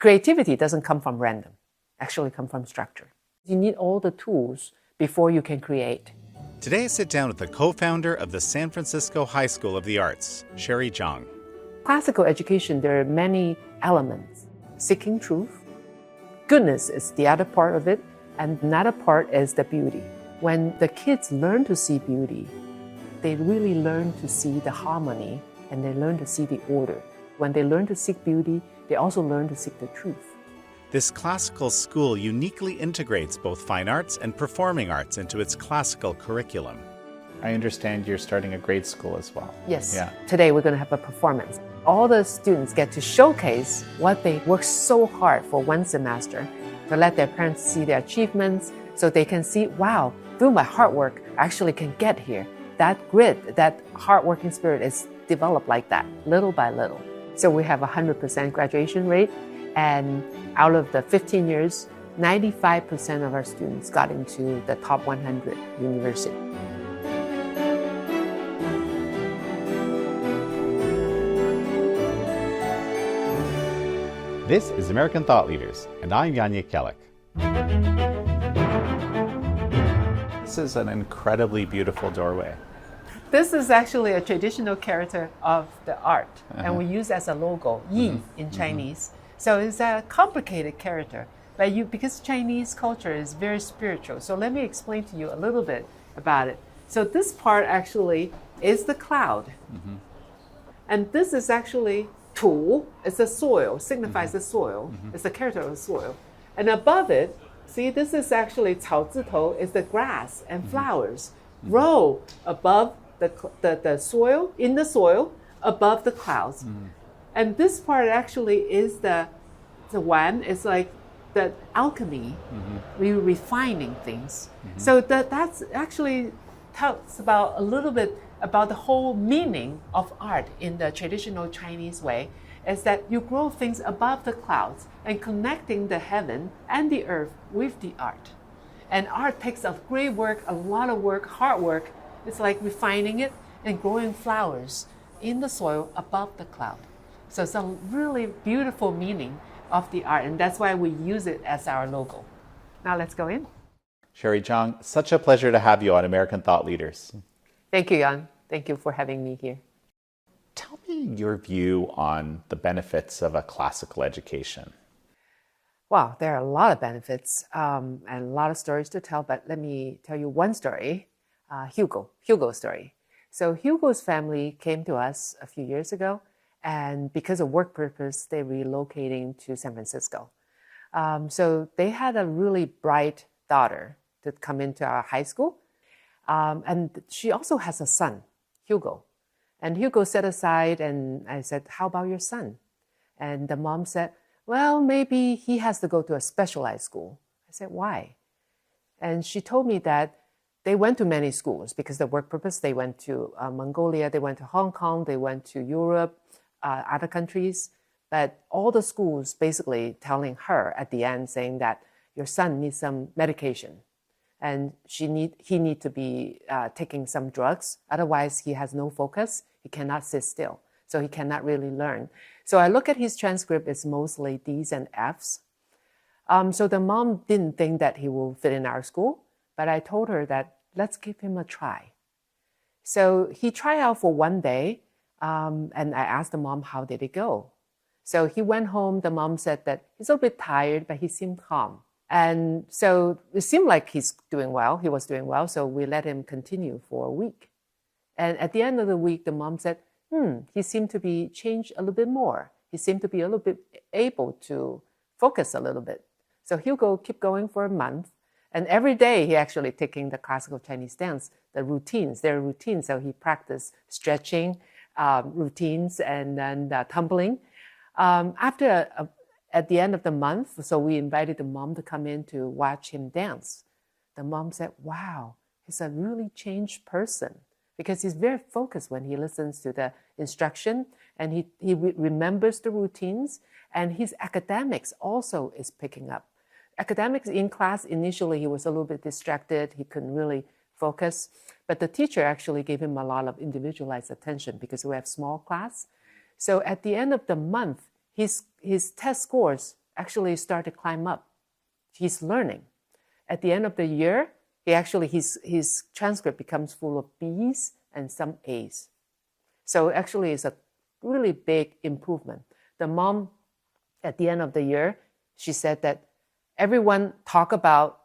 Creativity doesn't come from random, actually come from structure. You need all the tools before you can create. Today I sit down with the co-founder of the San Francisco High School of the Arts, Zhan. Classical education, there are many elements. Seeking truth. Goodness is the other part of it, and another part is the beauty. When the kids learn to see beauty, they really learn to see the harmony and they learn to see the order. When they learn to seek beauty, they also learn to seek the truth. This classical school uniquely integrates both fine arts and performing arts into its classical curriculum. I understand you're starting a grade school as well. Yes. Yeah. Today we're going to have a performance. All the students get to showcase what they worked so hard for one semester, to let their parents see their achievements so they can see, wow, through my hard work, I actually can get here. That grit, that hard-working spirit is developed like that, little by little. So we have a 100% graduation rate, and out of the 15 years, 95% of our students got into the top 100 university. This is American Thought Leaders, and I'm Yanya Kellick. This is an incredibly beautiful doorway. This is actually a traditional character of the art, and we use as a logo, Yi in Chinese. So it's a complicated character, but because Chinese culture is very spiritual. So let me explain to you a little bit about it. So this part actually is the cloud. And this is actually Tu, it's the soil, signifies the soil. It's the character of the soil. And above it, see, this is actually 草字头, is the grass and flowers. Row above the soil, in the soil, above the clouds. And this part actually is the one, it's like the alchemy, we're refining things. So that's actually tells about a little bit about the whole meaning of art in the traditional Chinese way, is that you grow things above the clouds and connecting the heaven and the earth with the art. And art takes a great work, a lot of work, hard work. It's like refining it and growing flowers in the soil above the cloud. So it's a really beautiful meaning of the art, and that's why we use it as our logo. Now let's go in. Sherry Zhang, such a pleasure to have you on American Thought Leaders. Thank you, Jan. Thank you for having me here. Tell me your view on the benefits of a classical education. Wow, there are a lot of benefits and a lot of stories to tell, but let me tell you one story, Hugo's story. So Hugo's family came to us a few years ago, and because of work purpose, they're relocating to San Francisco. So they had a really bright daughter to come into our high school. And she also has a son, Hugo. And Hugo set aside, and I said, how about your son? And the mom said, well, maybe he has to go to a specialized school. I said, why? And she told me that they went to many schools because of work purpose. They went to Mongolia, they went to Hong Kong, they went to Europe, other countries. But all the schools basically telling her at the end, saying that your son needs some medication. And he need to be taking some drugs. Otherwise, he has no focus. He cannot sit still. So he cannot really learn. So I look at his transcript, it's mostly D's and F's. So the mom didn't think that he will fit in our school, but I told her that let's give him a try. So he tried out for one day, and I asked the mom, how did it go? So he went home. The mom said that he's a bit tired, but he seemed calm. And so it seemed like he's doing well. He was doing well. So we let him continue for a week. And at the end of the week, the mom said, he seemed to be changed a little bit more. He seemed to be a little bit able to focus a little bit. So Hugo kept going for a month. And every day he actually taking the classical Chinese dance, their routines. So he practiced stretching routines and then tumbling. At the end of the month, so we invited the mom to come in to watch him dance. The mom said, wow, he's a really changed person because he's very focused when he listens to the instruction and he remembers the routines, and his academics also is picking up. Academics in class, initially he was a little bit distracted. He couldn't really focus, but the teacher actually gave him a lot of individualized attention because we have small class. So at the end of the month, his test scores actually started to climb up. He's learning. At the end of the year, his transcript becomes full of B's and some A's. So actually, it's a really big improvement. The mom, at the end of the year, she said that everyone talk about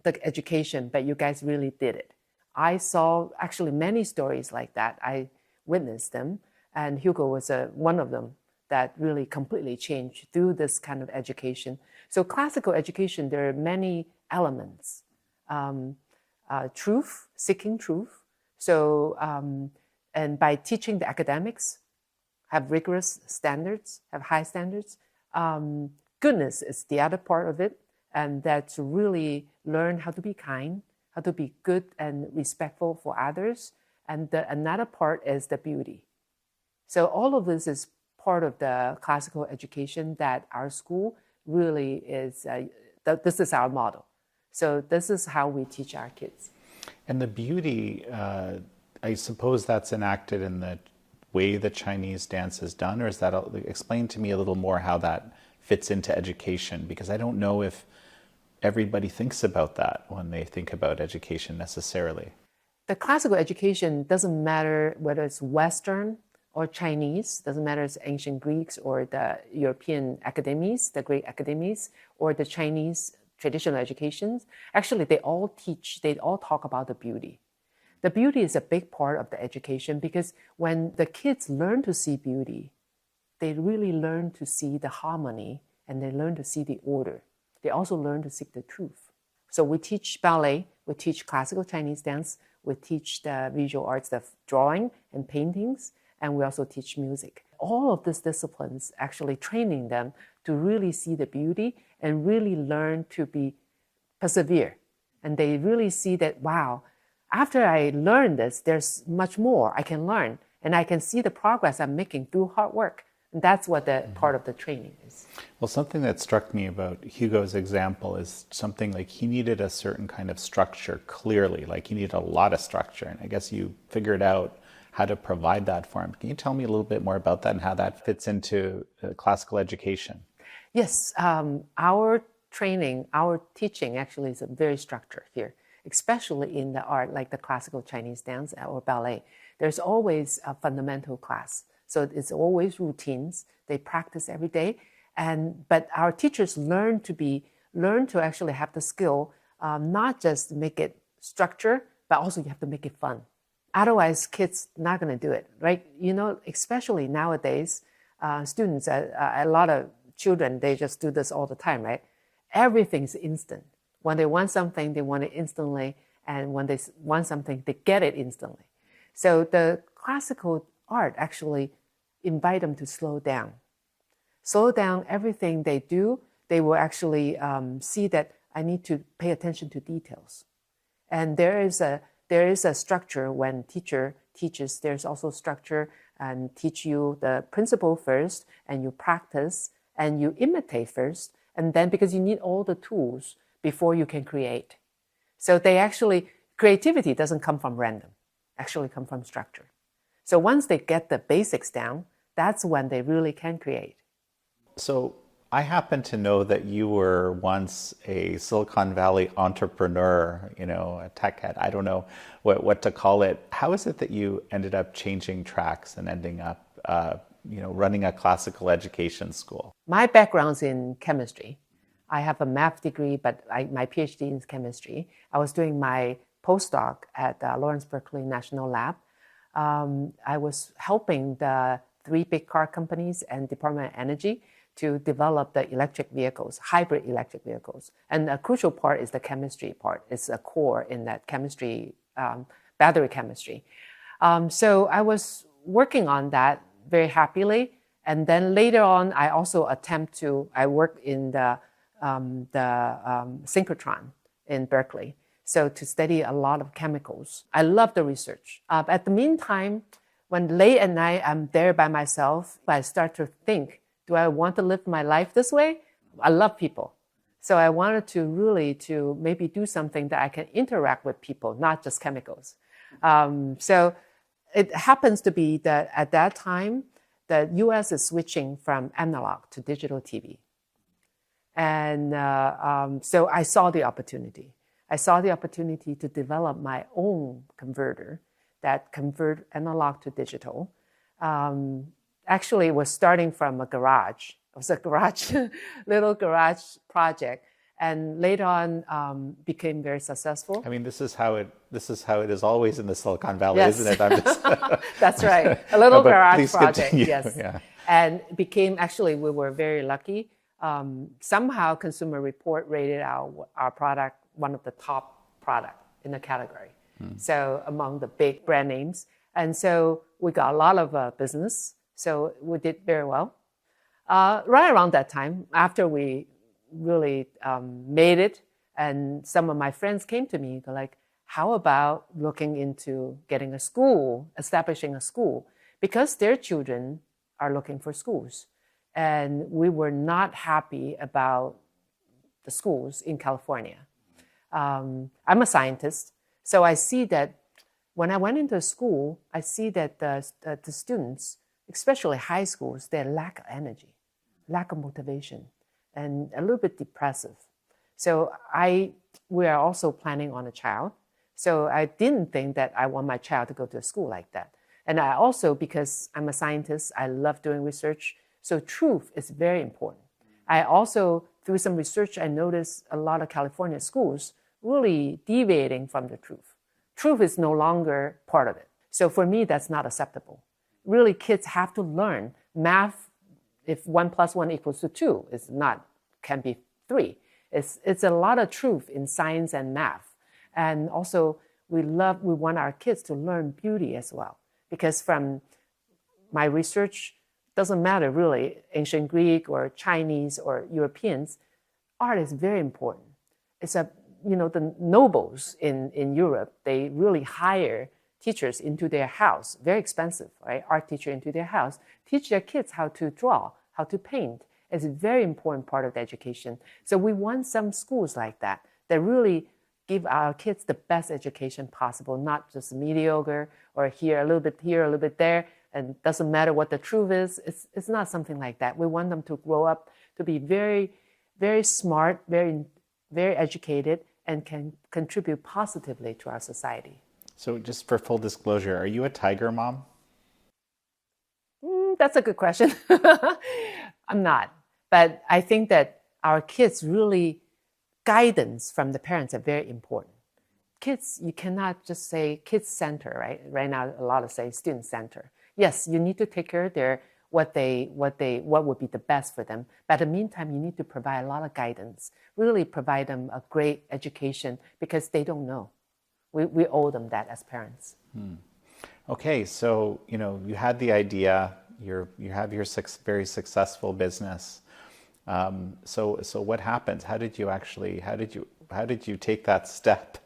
the education, but you guys really did it. I saw actually many stories like that. I witnessed them, and Hugo was one of them that really completely changed through this kind of education. So classical education, there are many elements. Truth, seeking truth. So, and by teaching the academics, have rigorous standards, have high standards. Goodness is the other part of it, and that's really learn how to be kind, how to be good and respectful for others. And another part is the beauty. So all of this is part of the classical education that our school really is, this is our model. So this is how we teach our kids. And the beauty, I suppose that's enacted in the way the Chinese dance is done, or is that, explain to me a little more how that fits into education, because I don't know if everybody thinks about that when they think about education necessarily. The classical education doesn't matter whether it's Western or Chinese, doesn't matter if it's ancient Greeks or the European academies, the Greek academies, or the Chinese traditional educations. Actually, they all talk about the beauty. The beauty is a big part of the education, because when the kids learn to see beauty, they really learn to see the harmony, and they learn to see the order. They also learn to seek the truth. So we teach ballet, we teach classical Chinese dance, we teach the visual arts, the drawing and paintings, and we also teach music. All of these disciplines actually training them to really see the beauty and really learn to persevere. And they really see that, wow, after I learn this, there's much more I can learn, and I can see the progress I'm making through hard work. And that's what the part of the training is. Well, something that struck me about Hugo's example is something like he needed a certain kind of structure clearly, like he needed a lot of structure. And I guess you figured out how to provide that for him. Can you tell me a little bit more about that and how that fits into classical education? Yes, our training, our teaching actually is very structured here, especially in the art like the classical Chinese dance or ballet. There's always a fundamental class. So it's always routines. They practice every day. But our teachers learn to actually have the skill, not just make it structure, but also you have to make it fun. Otherwise, kids not going to do it, right? Especially nowadays, students, a lot of children, they just do this all the time, right? Everything's instant. When they want something, they want it instantly. And when they want something, they get it instantly. So the classical art actually invite them to slow down. Slow down everything they do. They will actually see that I need to pay attention to details. And there is a structure when teacher teaches. There's also structure and teach you the principle first, and you practice and you imitate first. And then because you need all the tools before you can create. So creativity doesn't come from random, actually come from structure. So once they get the basics down, that's when they really can create. So I happen to know that you were once a Silicon Valley entrepreneur, a tech head. I don't know what to call it. How is it that you ended up changing tracks and ending up, running a classical education school? My background's in chemistry. I have a math degree, but my PhD in chemistry. I was doing my postdoc at Lawrence Berkeley National Lab. I was helping the 3 big car companies and Department of Energy to develop the electric vehicles, hybrid electric vehicles. And a crucial part is the chemistry part. It's a core in that chemistry, battery chemistry. So I was working on that very happily. And then later on, I also I worked in the synchrotron in Berkeley. So to study a lot of chemicals. I love the research. At the meantime, when late at night I'm there by myself, I start to think, do I want to live my life this way? I love people. So I wanted to really maybe do something that I can interact with people, not just chemicals. So it happens to be that at that time, the US is switching from analog to digital TV. And so I saw the opportunity. I saw the opportunity to develop my own converter that convert analog to digital. Actually, it was starting from a garage. It was a garage, little garage project, and later on became very successful. I mean, this is how it is always in the Silicon Valley, Yes. isn't it? I'm just That's right. A little No, but garage please project. continue. Yes. Yeah. And became, actually, we were very lucky. Somehow Consumer Report rated our product one of the top product in the category. So among the big brand names. And so we got a lot of business. So we did very well. Right around that time, after we really made it, and some of my friends came to me, they're like, how about looking into getting a school, establishing a school? Because their children are looking for schools. And we were not happy about the schools in California. I'm a scientist, so I see that when I went into a school, I see that the students, especially high schools, they lack energy, lack of motivation, and a little bit depressive. So we are also planning on a child. So I didn't think that I want my child to go to a school like that. And I also, because I'm a scientist, I love doing research. So truth is very important. I also, through some research, I noticed a lot of California schools really deviating from the truth. Truth is no longer part of it. So for me, that's not acceptable. Really, kids have to learn math. If 1 + 1 = 2, it's not, can be 3. It's a lot of truth in science and math. And also, we want our kids to learn beauty as well. Because from my research, doesn't matter really, ancient Greek or Chinese or Europeans, art is very important. It's the nobles in Europe, they really hire teachers into their house, very expensive, right? Art teacher into their house, teach their kids how to draw, how to paint. It's a very important part of the education. So we want some schools like that really give our kids the best education possible, not just mediocre or here, a little bit there, and doesn't matter what the truth is. It's not something like that. We want them to grow up to be very, very smart, very, very educated, and can contribute positively to our society. So just for full disclosure, are you a tiger mom? That's a good question. I'm not. But I think that our kids really, guidance from the parents are very important. Kids, you cannot just say kids center, right? Right now, a lot of say student center. Yes, you need to take care of what would be the best for them. But in the meantime, you need to provide a lot of guidance, really provide them a great education because they don't know. We owe them that as parents. Okay, so you had the idea. You have your very successful business. So what happens? How did you take that step?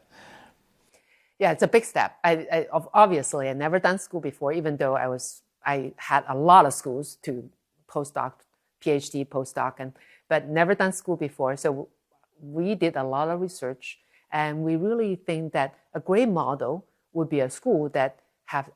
Yeah, it's a big step. Obviously, I never done school before, even though I had a lot of schools to postdoc, PhD, postdoc, but never done school before. So we did a lot of research, and we really think that a great model would be a school that have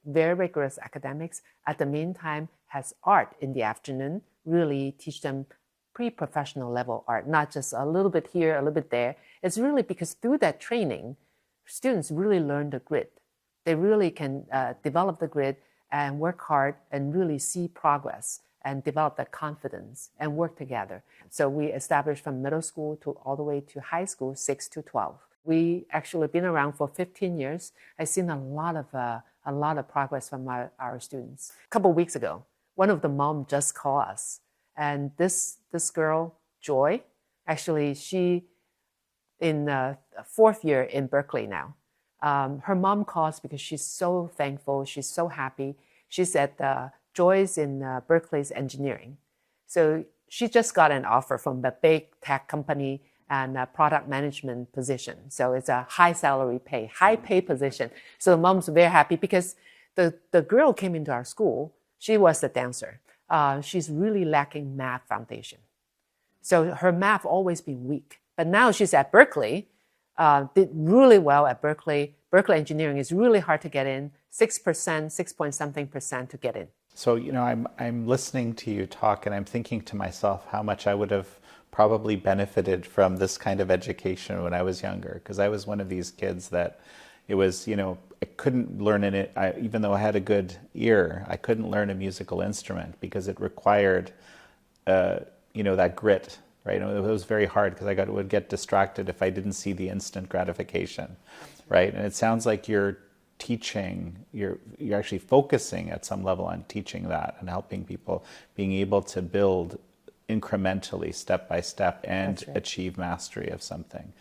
very rigorous academics. At the meantime, has art in the afternoon, really teach them pre-professional level art, not just a little bit here, a little bit there. It's really because through that training, students really learn the grit. They really can develop the grit and work hard and really see progress and develop that confidence and work together. So we established from middle school to all the way to high school, 6 to 12. We actually been around for 15 years. I've seen a lot of progress from our students. A couple of weeks ago, one of the moms just called us, and this girl, Joy, actually she in 4th year in Berkeley now. Her mom calls because she's so thankful, she's so happy. She said Joy's in Berkeley's engineering. So she just got an offer from a big tech company and a product management position. So it's a high salary pay, high pay position. So the mom's very happy because the girl came into our school. She was a dancer. She's really lacking math foundation. So her math always been weak. But now she's at Berkeley, did really well at Berkeley. Berkeley engineering is really hard to get in, 6%, 6 point something percent to get in. So, I'm listening to you talk and I'm thinking to myself how much I would have probably benefited from this kind of education when I was younger, because I was one of these kids that it was, I couldn't learn it. Even though I had a good ear, I couldn't learn a musical instrument because it required, that grit, right? It was very hard because would get distracted if I didn't see the instant gratification, right? And it sounds like you're actually focusing at some level on teaching that and helping people being able to build incrementally, step by step, and achieve mastery of something.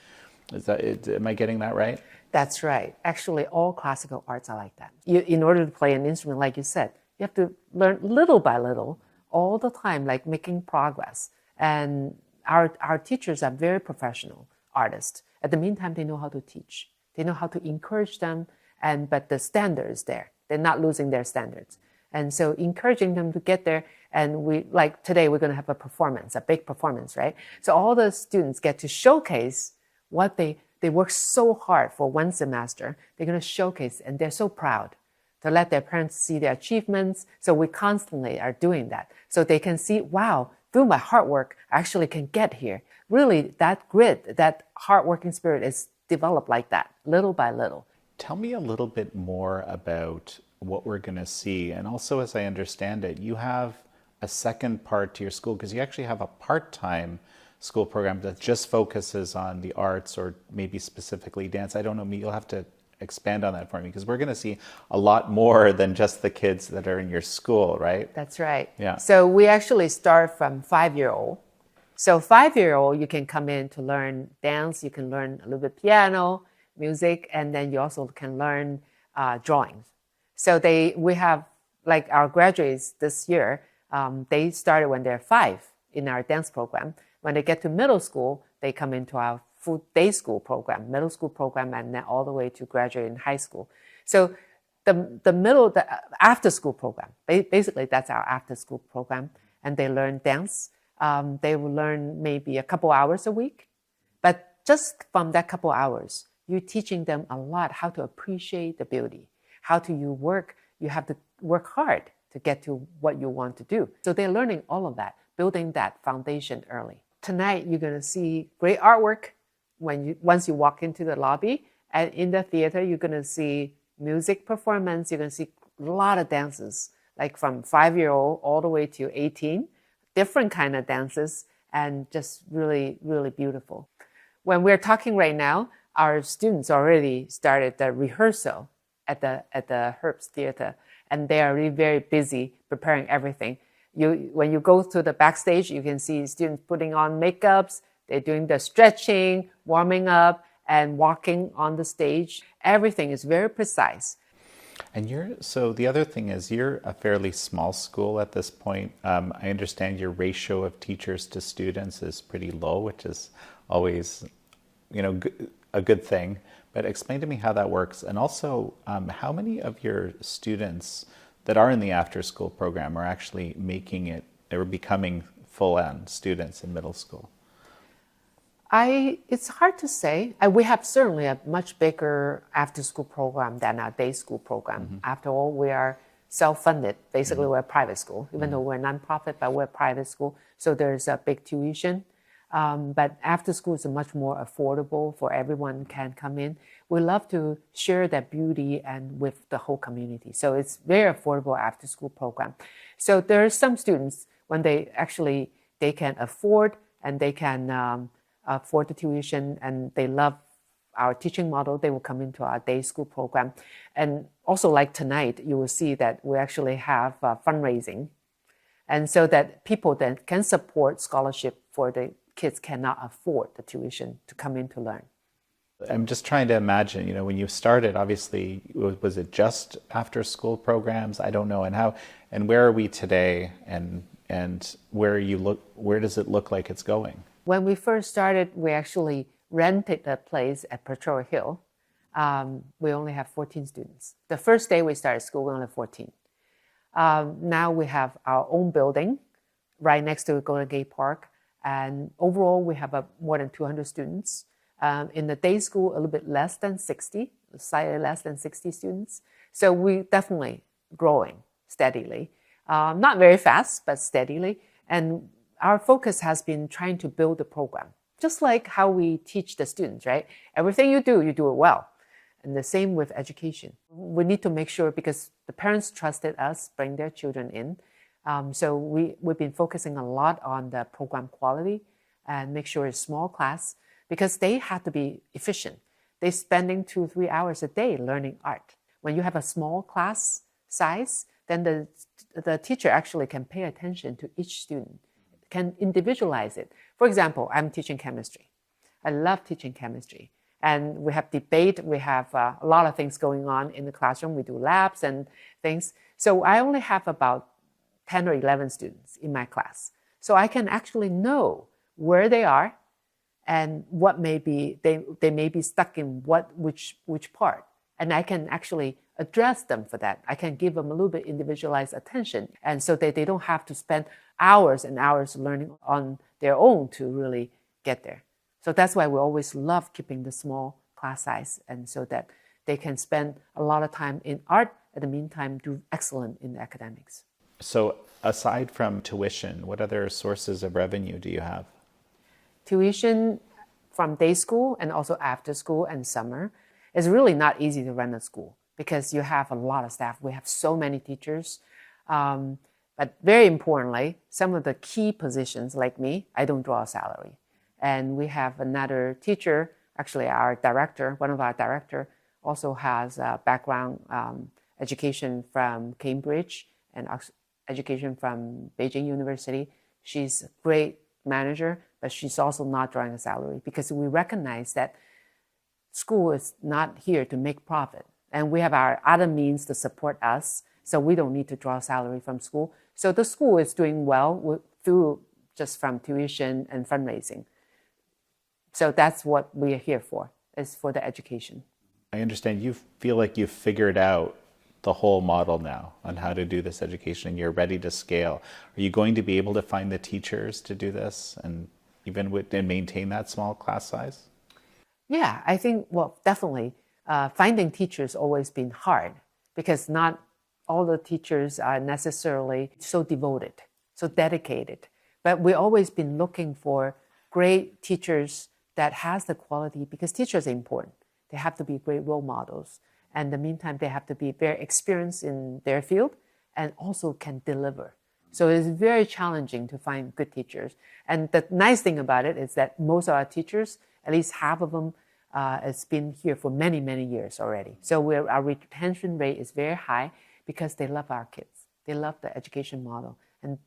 Am I getting that right? That's right. Actually, all classical arts are like that. In order to play an instrument, like you said, you have to learn little by little all the time, like making progress. And our teachers are very professional artists. At the meantime, they know how to teach. They know how to encourage them, but the standard is there. They're not losing their standards. And so encouraging them to get there. And like today, we're going to have a big performance, right? So all the students get to showcase what they work so hard for one semester. They're going to showcase, and they're so proud to let their parents see their achievements. So we constantly are doing that. So they can see, wow, through my hard work, I actually can get here. Really, that grit, that hardworking spirit is developed like that, little by little. Tell me a little bit more about what we're going to see. And also, as I understand it, you have a second part to your school, because you actually have a part-time school program that just focuses on the arts, or maybe specifically dance. I don't know, you'll have to expand on that for me, because we're going to see a lot more than just the kids that are in your school, right? That's right. Yeah. So we actually start from 5-year-old. So 5-year-old, you can come in to learn dance, you can learn a little bit piano, music, and then you also can learn drawing. So we have, like our graduates this year, they started when they're 5 in our dance program. When they get to middle school, they come into our full day school program, middle school program, and then all the way to graduate in high school. So the after school program, basically that's our after school program, and they learn dance. They will learn maybe a couple hours a week, but just from that couple hours, you're teaching them a lot how to appreciate the beauty, how to you have to work hard to get to what you want to do. So they're learning all of that, building that foundation early. Tonight, you're going to see great artwork once you walk into the lobby. And in the theater, you're going to see music performance. You're going to see a lot of dances, like from 5-year-old all the way to 18, different kind of dances, and just really, really beautiful. When we're talking right now, our students already started the rehearsal at the Herbst Theater, and they are really very busy preparing everything. When you go to the backstage, you can see students putting on makeups, they're doing the stretching, warming up, and walking on the stage. Everything is very precise. And so the other thing is, you're a fairly small school at this point. I understand your ratio of teachers to students is pretty low, which is always, a good thing. But explain to me how that works. And also, how many of your students that are in the after-school program are actually making it, or becoming full-on students in middle school? It's hard to say. We have certainly a much bigger after-school program than our day school program. Mm-hmm. After all, we are self-funded. Basically, mm-hmm. We're a private school, even mm-hmm. though we're a nonprofit, but we're a private school. So there's a big tuition. But after school is much more affordable for everyone can come in. We love to share that beauty and with the whole community. So it's very affordable after school program. So there are some students when they can afford, and they can afford the tuition, and they love our teaching model, they will come into our day school program. And also, like tonight, you will see that we actually have fundraising. And so that people then can support scholarship for the kids cannot afford the tuition to come in to learn. I'm just trying to imagine, when you started, obviously, was it just after school programs? I don't know. And where are we today, and where does it look like it's going? When we first started, we actually rented a place at Patrol Hill. We only have 14 students. The first day we started school, we only had 14. Now we have our own building right next to Golden Gate Park. And overall, we have more than 200 students. In the day school, a little bit less than 60, slightly less than 60 students. So we definitely growing steadily. Not very fast, but steadily. And our focus has been trying to build the program, just like how we teach the students, right? Everything you do it well. And the same with education. We need to make sure, because the parents trusted us, bring their children in. So we've been focusing a lot on the program quality and make sure it's small class, because they have to be efficient. They're spending 2-3 hours a day learning art. When you have a small class size, then the teacher actually can pay attention to each student, can individualize it. For example, I'm teaching chemistry. I love teaching chemistry. And we have debate, we have a lot of things going on in the classroom. We do labs and things. So I only have about 10 or 11 students in my class. So I can actually know where they are and what may be, they may be stuck in which part. And I can actually address them for that. I can give them a little bit individualized attention, and so that they don't have to spend hours and hours learning on their own to really get there. So that's why we always love keeping the small class size, and so that they can spend a lot of time in art, at the meantime do excellent in the academics. So aside from tuition, what other sources of revenue do you have? Tuition from day school and also after school and summer. It's really not easy to run a school because you have a lot of staff. We have so many teachers. But very importantly, some of the key positions like me, I don't draw a salary. And we have another teacher, actually our director, one of our director also has a background education from Cambridge and education from Beijing University. She's a great manager, but she's also not drawing a salary because we recognize that school is not here to make profit. And we have our other means to support us, so we don't need to draw salary from school. So the school is doing well through just from tuition and fundraising. So that's what we are here for, is for the education. I understand you feel like you've figured out the whole model now on how to do this education and you're ready to scale. Are you going to be able to find the teachers to do this and even and maintain that small class size? Yeah, I think, well, definitely. Finding teachers always been hard because not all the teachers are necessarily so devoted, so dedicated. But we've always been looking for great teachers that has the quality, because teachers are important. They have to be great role models. And in the meantime, they have to be very experienced in their field and also can deliver. So it's very challenging to find good teachers. And the nice thing about it is that most of our teachers, at least half of them, has been here for many, many years already. So our retention rate is very high because they love our kids. They love the education model. And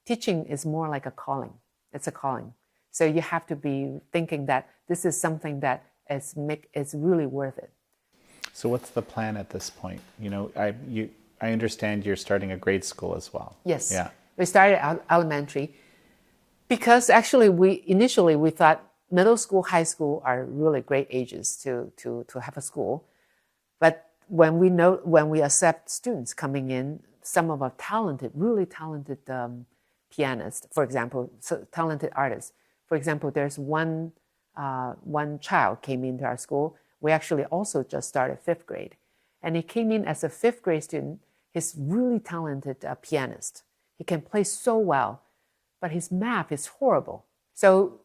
teaching is more like a calling. It's a calling. So you have to be thinking that this is something that is really worth it. So what's the plan at this point? You know, I understand you're starting a grade school as well. Yes. Yeah. We started elementary because actually initially we thought middle school, high school are really great ages to have a school. But when we accept students coming in, some of our really talented pianists, for example, talented artists. For example, there's one child came into our school. We actually also just started 5th grade. And he came in as a 5th grade student. He's really talented pianist. He can play so well, but his math is horrible. So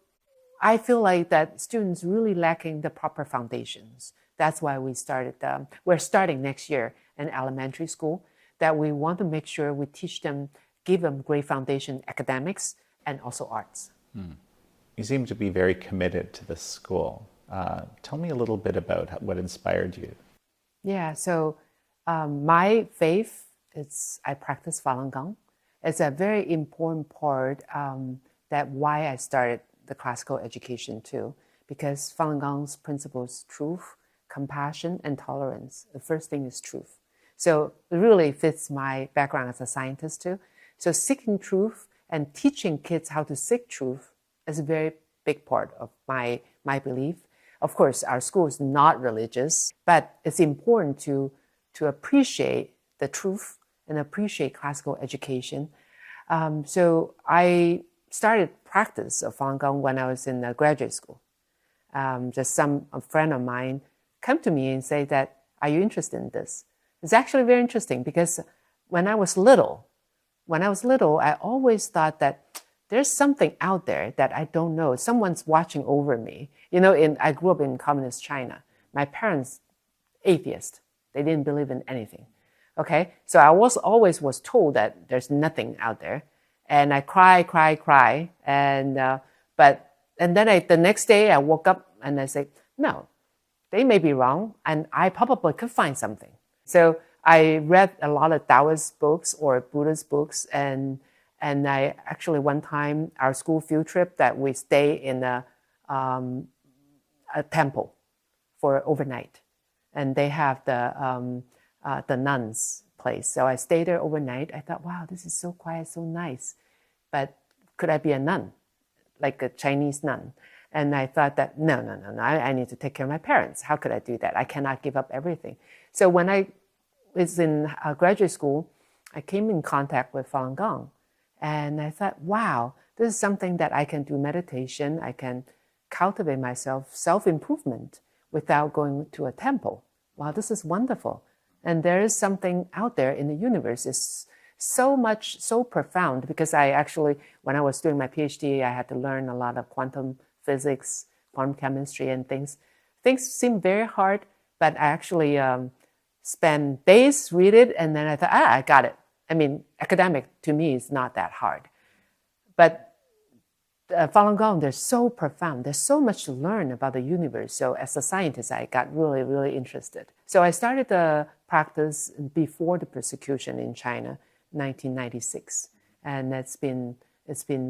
I feel like that students really lacking the proper foundations. That's why we're starting next year in elementary school, that we want to make sure we teach them, give them great foundation academics and also arts. You seem to be very committed to this school. Tell me a little bit about what inspired you. Yeah, so my faith, I practice Falun Gong. It's a very important part that why I started the classical education too, because Falun Gong's principles, truth, compassion, and tolerance. The first thing is truth. So it really fits my background as a scientist too. So seeking truth and teaching kids how to seek truth is a very big part of my belief. Of course, our school is not religious, but it's important to appreciate the truth and appreciate classical education. So I started practice of Falun Gong when I was in graduate school. A friend of mine come to me and say that, are you interested in this? It's actually very interesting because when I was little, I always thought that there's something out there that I don't know. Someone's watching over me. I grew up in communist China. My parents, atheists, they didn't believe in anything. Okay, so I always was told that there's nothing out there, and I cry, and then the next day I woke up and I said, no, they may be wrong, and I probably could find something. So I read a lot of Taoist books or Buddhist books, and I actually one time our school field trip that we stay in a temple for overnight, and they have the nuns place. So I stayed there overnight. I thought, wow, this is so quiet, so nice. But could I be a nun, like a Chinese nun? And I thought that, no, I need to take care of my parents. How could I do that? I cannot give up everything. So when I was in graduate school, I came in contact with Falun Gong. And I thought, wow, this is something that I can do meditation. I can cultivate myself, self-improvement without going to a temple. Wow, this is wonderful. And there is something out there in the universe. It's so profound, because I actually, when I was doing my PhD, I had to learn a lot of quantum physics, quantum chemistry, and things. Things seem very hard, but I actually spent days read it, and then I thought, I got it. I mean, academic to me is not that hard. But Falun Gong, they're so profound. There's so much to learn about the universe. So as a scientist, I got really, really interested. So I started the practice before the persecution in China, 1996. And it's been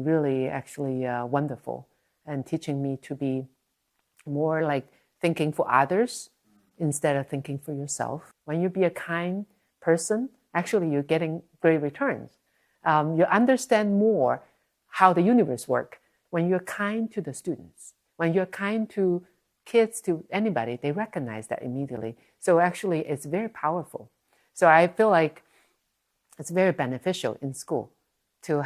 really actually wonderful, and teaching me to be more like thinking for others instead of thinking for yourself. When you be a kind person, actually you're getting great returns. You understand more how the universe works. When you're kind to the students, when you're kind to kids, to anybody, they recognize that immediately. So actually, it's very powerful. So I feel like it's very beneficial in school to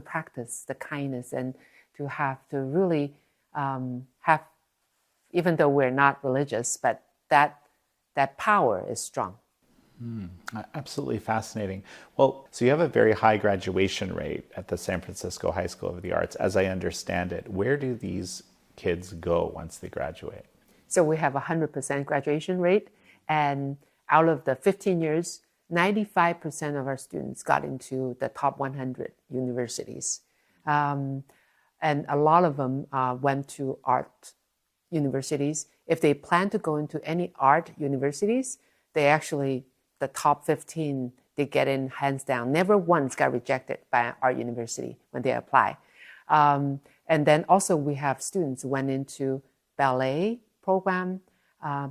practice the kindness, and to really have, even though we're not religious, but that power is strong. Absolutely fascinating. Well, so you have a very high graduation rate at the San Francisco High School of the Arts, as I understand it. Where do these kids go once they graduate? So we have 100% graduation rate, and out of the 15 years, 95% of our students got into the top 100 universities. And a lot of them went to art universities. If they plan to go into any art universities, they actually, the top 15, they get in hands down. Never once got rejected by an art university when they apply. And then also we have students who went into ballet program,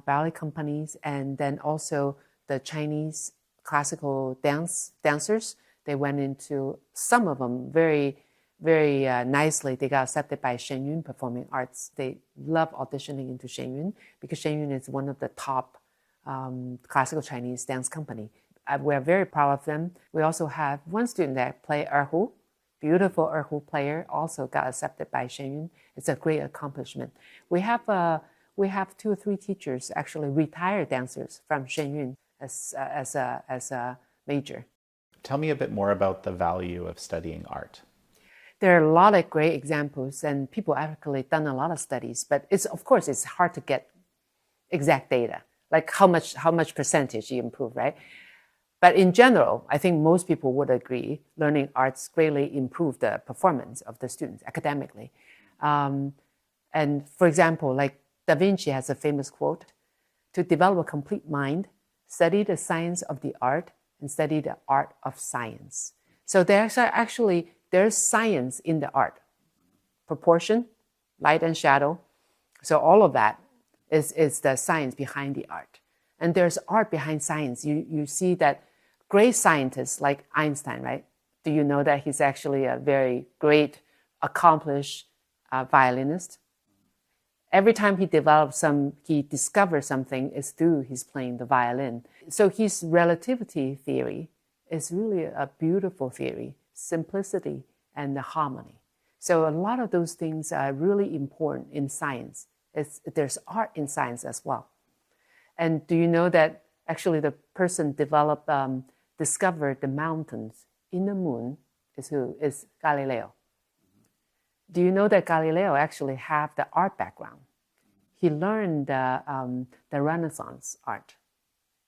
ballet companies, and then also the Chinese classical dancers. They went into, some of them very nicely, they got accepted by Shenyun Performing Arts. They love auditioning into Shenyun because Shenyun is one of the top classical Chinese dance company. We're very proud of them. We also have one student that play erhu, beautiful erhu player, also got accepted by Shenyun. It's a great accomplishment. We have 2 or 3 teachers, actually retired dancers from Shenyun as a major. Tell me a bit more about the value of studying art. There are a lot of great examples, and people actually done a lot of studies, but of course it's hard to get exact data, like how much percentage you improve, right? But in general, I think most people would agree learning arts greatly improve the performance of the students academically. And for example, like Da Vinci has a famous quote, "To develop a complete mind, study the science of the art and study the art of science." So there's science in the art. Proportion, light and shadow. So all of that is the science behind the art. And there's art behind science. You see that great scientists like Einstein, right? Do you know that he's actually a very great, accomplished violinist? Every time he discovers something, is through he's playing the violin. So his relativity theory is really a beautiful theory, simplicity and the harmony. So a lot of those things are really important in science. There's art in science as well. And do you know that actually the person discovered the mountains in the moon is who? Is Galileo. Do you know that Galileo actually have the art background? He learned the Renaissance art,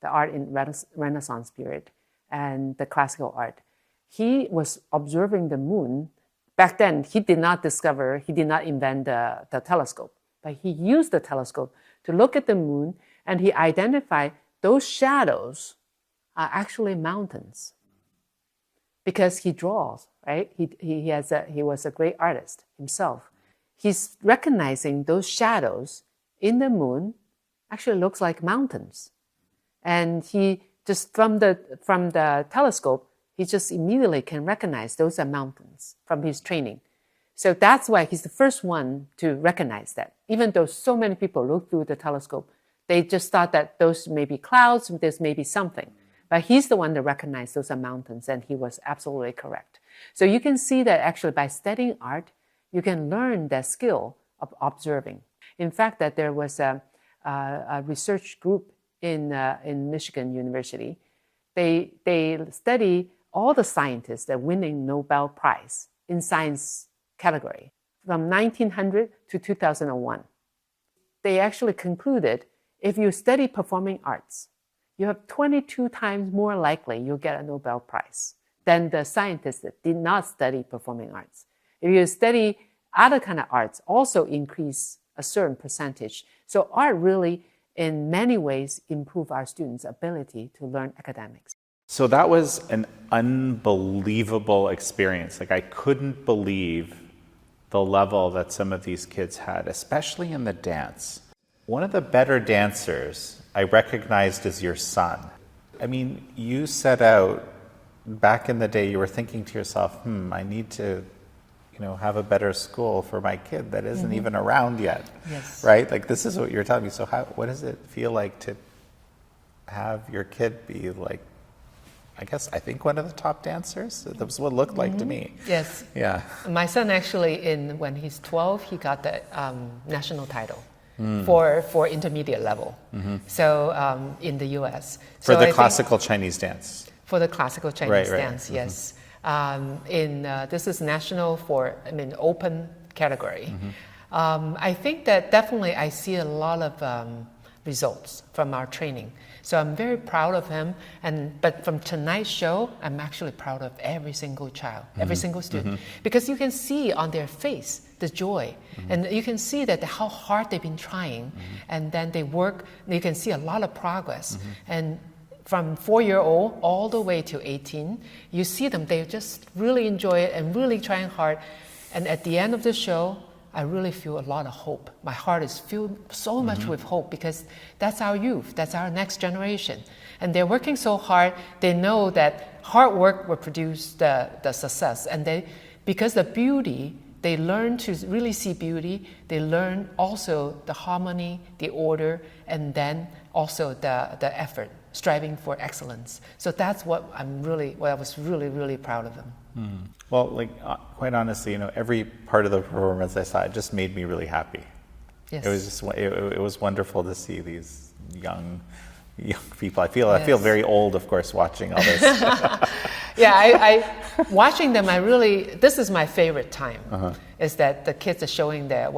the art in Renaissance period, and the classical art. He was observing the moon. Back then, he did not invent the telescope, but he used the telescope to look at the moon, and he identified those shadows are actually mountains. Because he draws, right? He was a great artist himself. He's recognizing those shadows in the moon actually looks like mountains. And he just from the telescope, he just immediately can recognize those are mountains from his training. So that's why he's the first one to recognize that. Even though so many people look through the telescope, they just thought that those may be clouds, there's maybe something. But he's the one that recognized those are mountains, and he was absolutely correct. So you can see that actually by studying art, you can learn that skill of observing. In fact, that there was a research group in Michigan University. They study all the scientists that winning Nobel Prize in science category from 1900 to 2001. They actually concluded if you study performing arts, you have 22 times more likely you'll get a Nobel Prize than the scientists that did not study performing arts. If you study other kind of arts, also increase a certain percentage. So art really, in many ways, improve our students' ability to learn academics. So that was an unbelievable experience. Like, I couldn't believe the level that some of these kids had, especially in the dance. One of the better dancers I recognized as your son. I mean, you set out, back in the day, you were thinking to yourself, I need to, have a better school for my kid that isn't even around yet. Yes. Right? Like, this is what you're telling me. So what does it feel like to have your kid be like, I think one of the top dancers? That was what it looked like to me. Yes. Yeah. My son actually, when he's 12, he got the national title for intermediate level. So in the U.S. For the classical Chinese dance. For the classical Chinese right. dance, yes. This is national for, open category. I think that definitely I see a lot of results from our training. So I'm very proud of him. But from tonight's show, I'm actually proud of every single child, every single student, because you can see on their face the joy, and you can see that how hard they've been trying, and then they work. You can see a lot of progress, and from 4-year-old all the way to 18, you see them. They just really enjoy it and really trying hard. And at the end of the show, I really feel a lot of hope. My heart is filled so much with hope, because that's our youth, that's our next generation. And they're working so hard, they know that hard work will produce the success. And because the beauty, they learn to really see beauty, they learn also the harmony, the order, and then also the effort, striving for excellence. So that's what I was really, really proud of them. Well, quite honestly, every part of the performance I saw, it just made me really happy. Yes. It was just, it was wonderful to see these young people. I feel very old, of course, watching all this. Yeah, I watching them. This is my favorite time. Is that the kids are showing their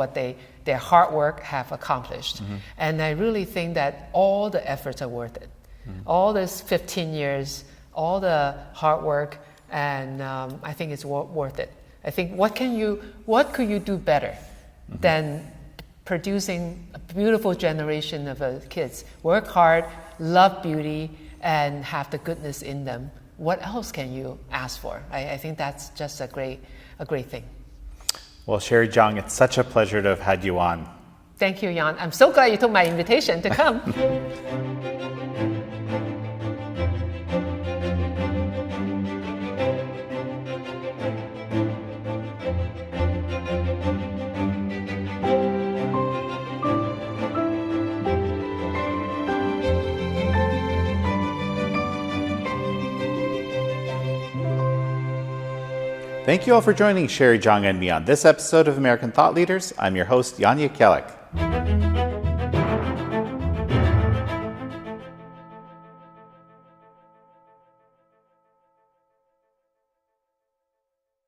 hard work have accomplished, and I really think that all the efforts are worth it. All this 15 years, all the hard work. And I think it's worth it. I think what could you do better than producing a beautiful generation of kids? Work hard, love beauty, and have the goodness in them. What else can you ask for? I think that's just a great thing. Well, Sherry Zhang, it's such a pleasure to have had you on. Thank you, Jan. I'm so glad you took my invitation to come. Thank you all for joining Sherry Zhang and me on this episode of American Thought Leaders. I'm your host, Jan Jekielek.